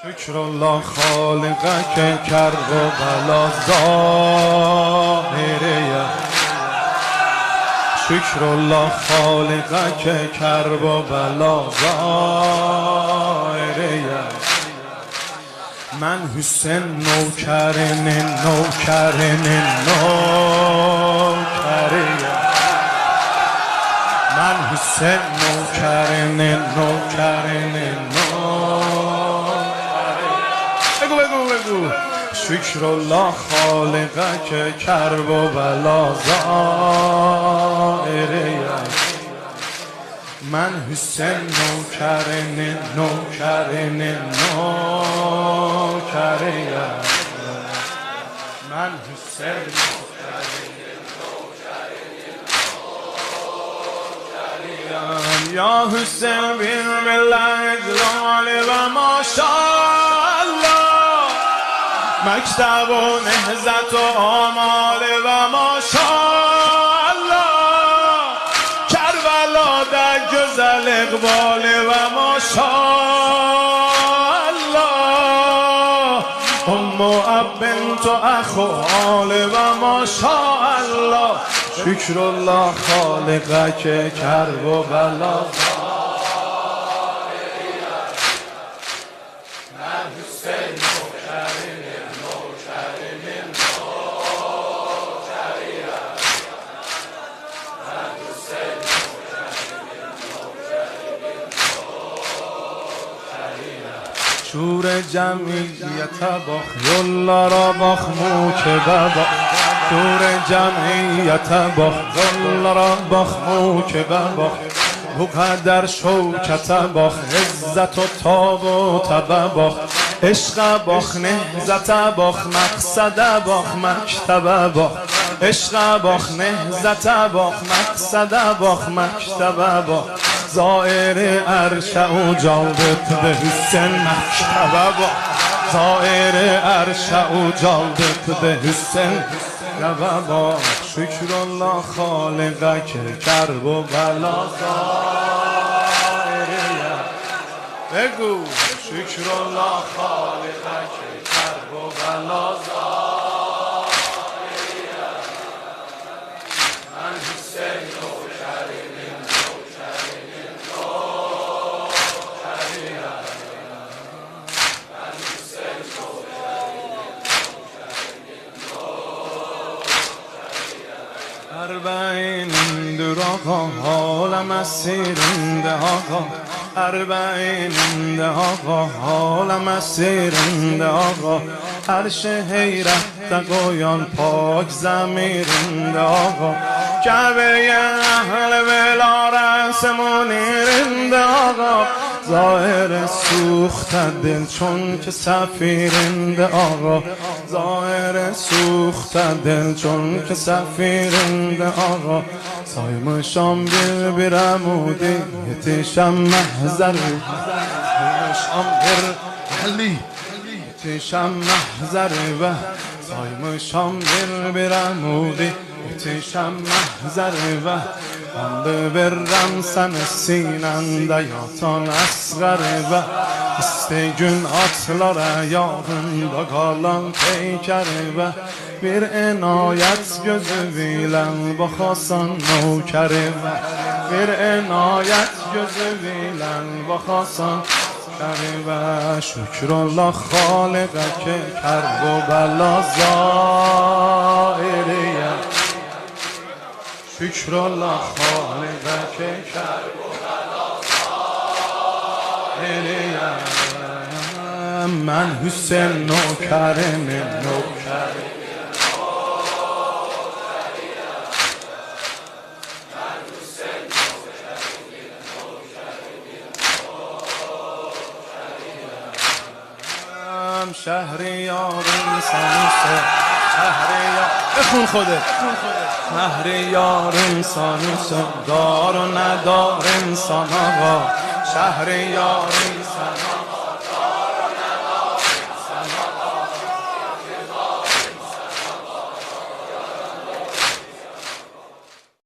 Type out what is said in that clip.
شکر الله خالقه که کرب و بلا ظاهره. شکر الله خالقه که کرب و بلا ظاهره. من حسین نوکرن من حسین نوکرن بگو شکر الله خالقه که کرب و بلا ظاهره. من حسین نوکرن من حسین یا حسین بن بالله اجلال و ماشاءالله مکتب و نهضت و آمال و ماشاءالله کربلا در گزل اقبال و ماشاءالله ام و اب بنت و اخ و آل و ماشاءالله شکر الله خالقه که کرب و بلا شور جمعیت باخ یلا را باخ موکبه باخ شور جمعیت باخ یلا را باخ موکبه باخ بو قدر شوکت باخ عزت و تاب و تبه باخ عشق باخ نهزت باخ مقصد باخ مکتبه باخ عشق باخ نهزت باخ مقصد باخ مکتبه باخ زائر عرش او جالبت به حسین مکتبه باخ زائر عرش او جالبت به حسین مکتبه باخ شکر الله خالقه که کرب و بلا ظاهره. بگو شکر الله خالقه که کرب و بلا ظاهره. من حسین اربعین در آقا حالم اسیرنده آقا اربعین در آقا حالم اسیرنده آقا عرش حیرت دقایان پاک زمیرنده آقا کعبه اهل بلا رأس منیرنده آقا ظاهر سوخت دل چون که سفیرنده آقا ظاهر سوخت دل چون که سفیرنده آقا سایم شام بیر بیرمودی یتیشم محضر شام بیر علی یتیشم محضر و سایم شام بیر بیرمودی یتیشم محضر و بنده برم سن سیننده یاتان asgar ve İste gün atlara yarında kalan peyker ve bir enayet gözü bilen bakasan nokeri ve bir enayet gözü bilen bakasan ve şükrullah Halık'a ki kerb و bela zahiriye şükrullah Halık'a ki kerb و bela zahiriye من حسین نوکرم شهریار انسان شهریار بخون خودت شهریار انسان دار و ندار انسان آقا شهریار